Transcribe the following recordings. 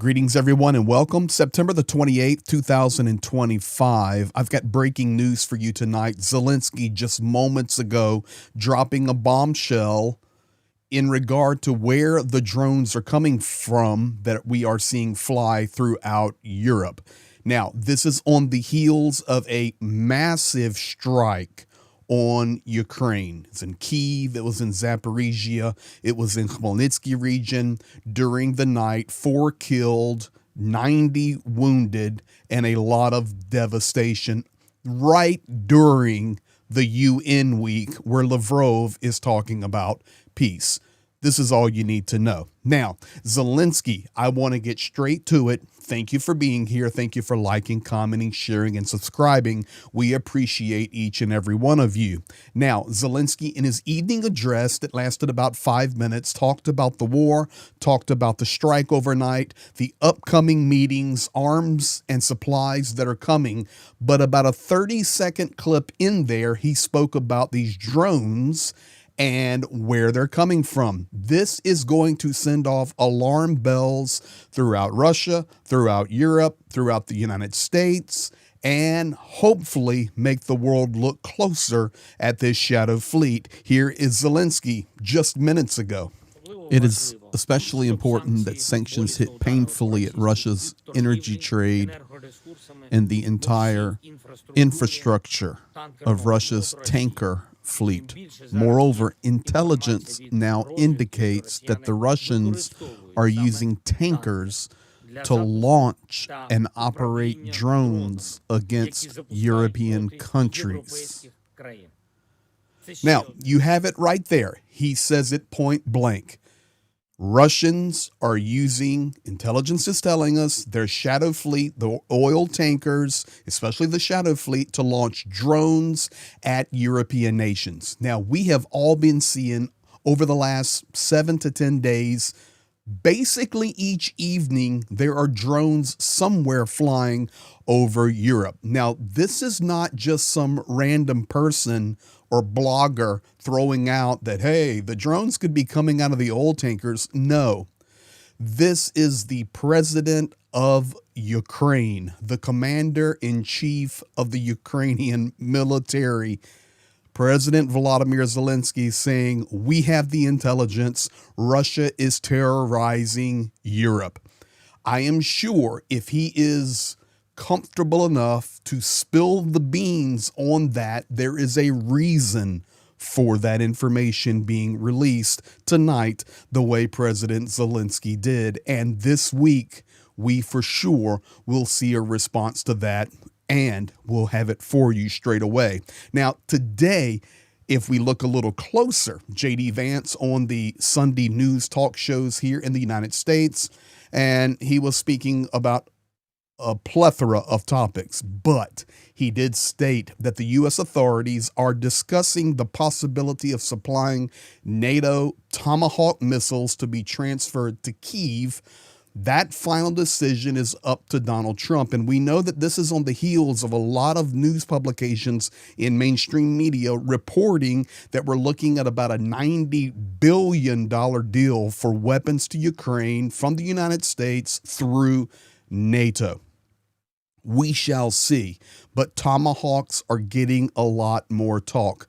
Greetings, everyone, and welcome. September the 28th, 2025. I've got breaking news for you tonight. Zelenskyy just moments ago dropping a bombshell in regard to where the drones are coming from that we are seeing fly throughout Europe. Now, this is on the heels of a massive strike on Ukraine. It's in Kyiv, it was in Zaporizhia, it was in Khmelnytsky region during the night. 4 killed, 90 wounded, and a lot of devastation right during the UN week where Lavrov is talking about peace. This is all you need to know. Now, Zelenskyy, I want to get straight to it. Thank you for being here. Thank you for liking, commenting, sharing, and subscribing. We appreciate each and every one of you. Now, Zelenskyy, in his evening address that lasted about 5 minutes, talked about the war, talked about the strike overnight, the upcoming meetings, arms and supplies that are coming. But about a 30-second clip in there, he spoke about these drones and where they're coming from. This is going to send off alarm bells throughout Russia, throughout Europe, throughout the United States, and hopefully make the world look closer at this shadow fleet. Here is Zelenskyy just minutes ago. It is especially important that sanctions hit painfully at Russia's energy trade and the entire infrastructure of Russia's tanker fleet. Moreover, intelligence now indicates that the Russians are using tankers to launch and operate drones against European countries. Now, you have it right there. He says it point blank. Russians are using, intelligence is telling us, their shadow fleet, the oil tankers, especially the shadow fleet, to launch drones at European nations. Now, we have all been seeing over the last 7 to 10 days, basically each evening, there are drones somewhere flying over Europe. Now, this is not just some random person or blogger throwing out that, hey, the drones could be coming out of the oil tankers. No, this is the president of Ukraine, the commander-in-chief of the Ukrainian military, President Volodymyr Zelenskyy, saying, we have the intelligence. Russia is terrorizing Europe. I am sure if he is comfortable enough to spill the beans on that, there is a reason for that information being released tonight the way President Zelenskyy did. And this week, we for sure will see a response to that, and we'll have it for you straight away. Now, today, if we look a little closer, J.D. Vance on the Sunday news talk shows here in the United States, and he was speaking about a plethora of topics, but he did state that the U.S. authorities are discussing the possibility of supplying NATO Tomahawk missiles to be transferred to Kyiv. That final decision is up to Donald Trump, and we know that this is on the heels of a lot of news publications in mainstream media reporting that we're looking at about a $90 billion deal for weapons to Ukraine from the United States through NATO. We shall see, but Tomahawks are getting a lot more talk.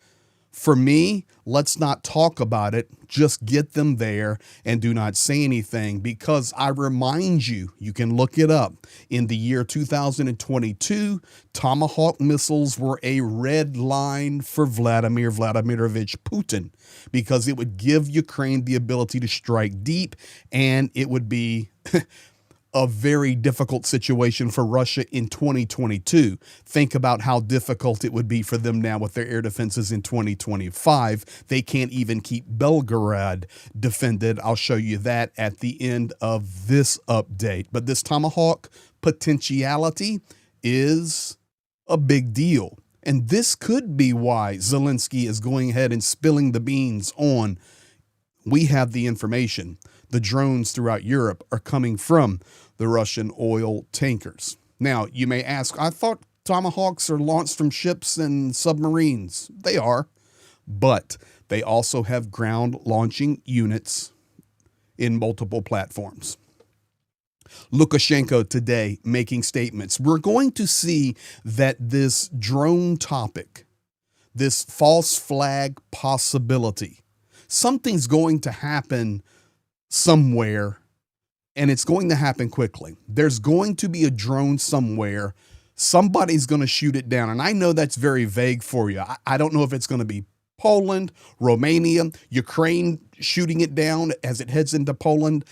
For me, let's not talk about it, just get them there and do not say anything, because I remind you, you can look it up, in the year 2022, Tomahawk missiles were a red line for Vladimir Vladimirovich Putin, because it would give Ukraine the ability to strike deep, and it would be a very difficult situation for Russia in 2022. Think about how difficult it would be for them now with their air defenses in 2025. They can't even keep Belgorod defended. I'll show you that at the end of this update. But this Tomahawk potentiality is a big deal. And this could be why Zelenskyy is going ahead and spilling the beans on, we have the information. The drones throughout Europe are coming from the Russian oil tankers. Now, you may ask, I thought Tomahawks are launched from ships and submarines. They are, but they also have ground launching units in multiple platforms. Lukashenko today making statements. We're going to see that this drone topic, this false flag possibility, something's going to happen somewhere, and it's going to happen quickly. There's going to be a drone somewhere. Somebody's going to shoot it down. And I know that's very vague for you. I don't know if it's going to be Poland, Romania, Ukraine shooting it down as it heads into Poland.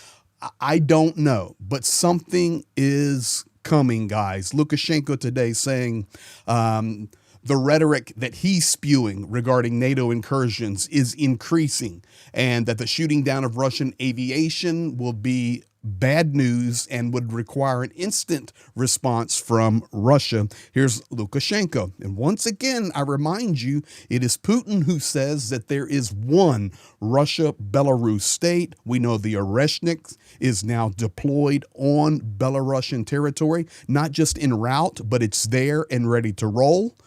I don't know, but something is coming, guys. Lukashenko today saying the rhetoric that he's spewing regarding NATO incursions is increasing, and that the shooting down of Russian aviation will be bad news and would require an instant response from Russia. Here's Lukashenko. And once again, I remind you, it is Putin who says that there is one Russia-Belarus state. We know the Oreshnik is now deployed on Belarusian territory, not just en route, but it's there and ready to roll.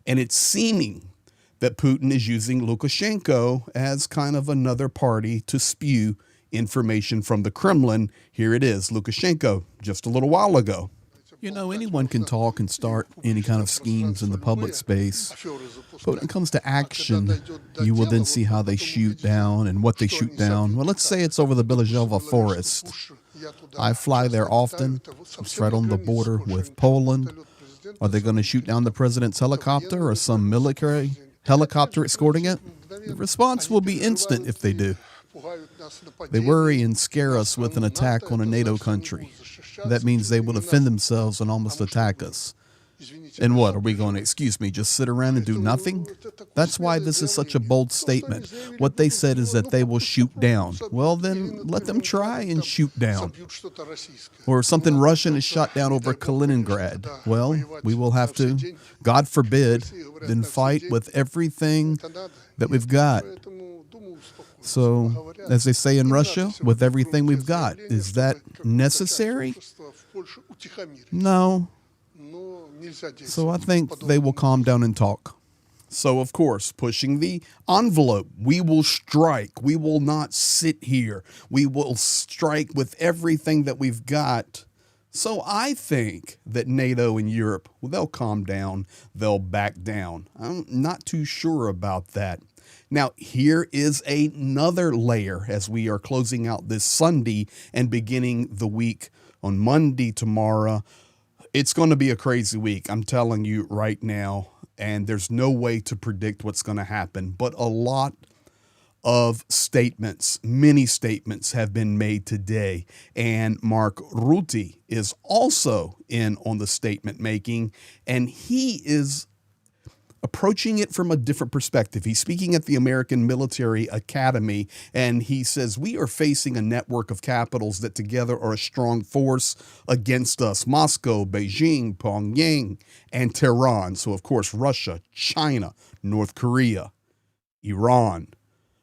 And it's seeming that Putin is using Lukashenko as kind of another party to spew information from the Kremlin. Here it is, Lukashenko, just a little while ago. You know, anyone can talk and start any kind of schemes in the public space, but when it comes to action, you will then see how they shoot down and what they shoot down. Well, let's say it's over the Bielizhova forest. I fly there often. It's right on the border with Poland. Are they going to shoot down the president's helicopter or some military helicopter escorting it? The response will be instant if they do. They worry and scare us with an attack on a NATO country. That means they will defend themselves and almost attack us. And what, are we going to, excuse me, just sit around and do nothing? That's why this is such a bold statement. What they said is that they will shoot down. Well, then let them try and shoot down. Or something Russian is shot down over Kaliningrad. Well, we will have to, God forbid, then fight with everything that we've got. So, as they say in Russia, with everything we've got, is that necessary? No. So I think they will calm down and talk. So, of course, pushing the envelope, we will strike. We will not sit here. We will strike with everything that we've got. So I think that NATO and Europe, well, they'll calm down. They'll back down. I'm not too sure about that. Now, here is another layer as we are closing out this Sunday and beginning the week on Monday tomorrow. It's going to be a crazy week, I'm telling you right now, and there's no way to predict what's going to happen. But a lot of statements, many statements have been made today, and Mark Rutte is also in on the statement making, and he is approaching it from a different perspective. He's speaking at the American Military Academy, and he says, we are facing a network of capitals that together are a strong force against us. Moscow, Beijing, Pyongyang, and Tehran. So, of course, Russia, China, North Korea, Iran.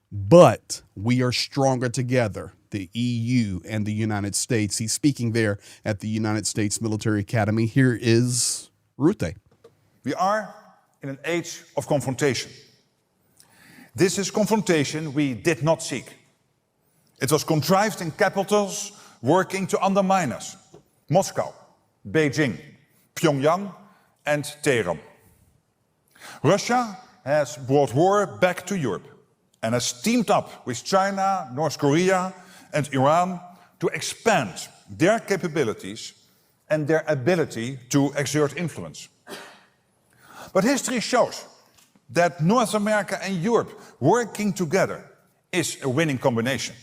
But we are stronger together, the EU and the United States. He's speaking there at the United States Military Academy. Here is Rutte. We are in an age of confrontation. This is confrontation we did not seek. It was contrived in capitals working to undermine us. Moscow, Beijing, Pyongyang, and Tehran. Russia has brought war back to Europe and has teamed up with China, North Korea, and Iran to expand their capabilities and their ability to exert influence. But history shows that North America and Europe working together is a winning combination.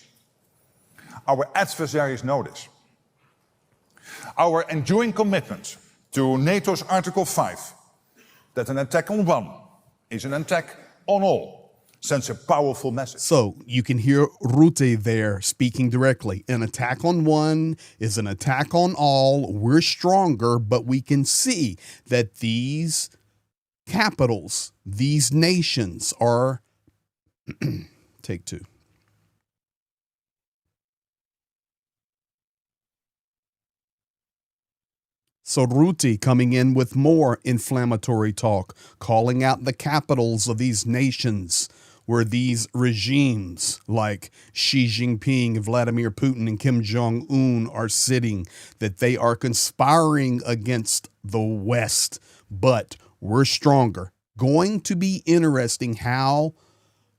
Our adversaries know this. Our enduring commitment to NATO's Article 5, that an attack on one is an attack on all, sends a powerful message. So you can hear Rutte there speaking directly. An attack on one is an attack on all. We're stronger, but we can see that these capitals, these nations are take two. So Rutte coming in with more inflammatory talk, calling out the capitals of these nations. where these regimes like Xi Jinping, Vladimir Putin, and Kim Jong-un are sitting, that they are conspiring against the West, but we're stronger. Going to be interesting how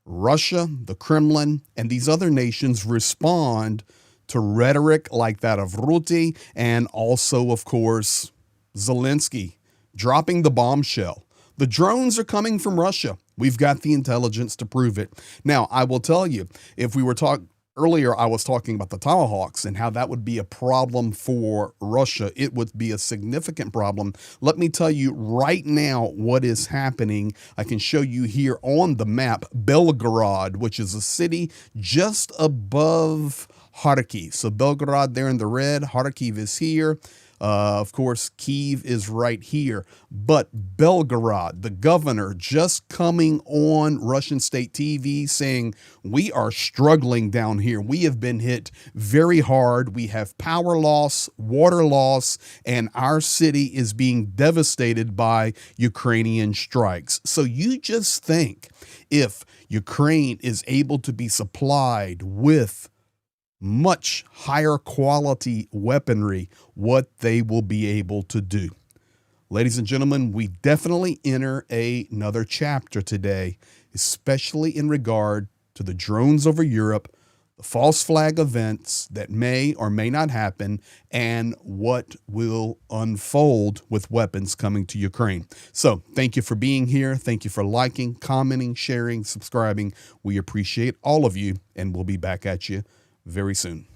Russia, the Kremlin, and these other nations respond to rhetoric like that of Rutte, and also, of course, Zelenskyy dropping the bombshell. The drones are coming from Russia. We've got the intelligence to prove it. Now, I will tell you, if we were talking earlier, I was talking about the Tomahawks and how that would be a problem for Russia. It would be a significant problem. Let me tell you right now what is happening. I can show you here on the map, Belgorod, which is a city just above Kharkiv. So Belgorod there in the red, Kharkiv is here. Of course, Kyiv is right here. But Belgorod, the governor, just coming on Russian state TV saying, we are struggling down here. We have been hit very hard. We have power loss, water loss, and our city is being devastated by Ukrainian strikes. So you just think if Ukraine is able to be supplied with much higher quality weaponry, what they will be able to do. Ladies and gentlemen, we definitely enter another chapter today, especially in regard to the drones over Europe, the false flag events that may or may not happen, and what will unfold with weapons coming to Ukraine. So thank you for being here. Thank you for liking, commenting, sharing, subscribing. We appreciate all of you, and we'll be back at you very soon.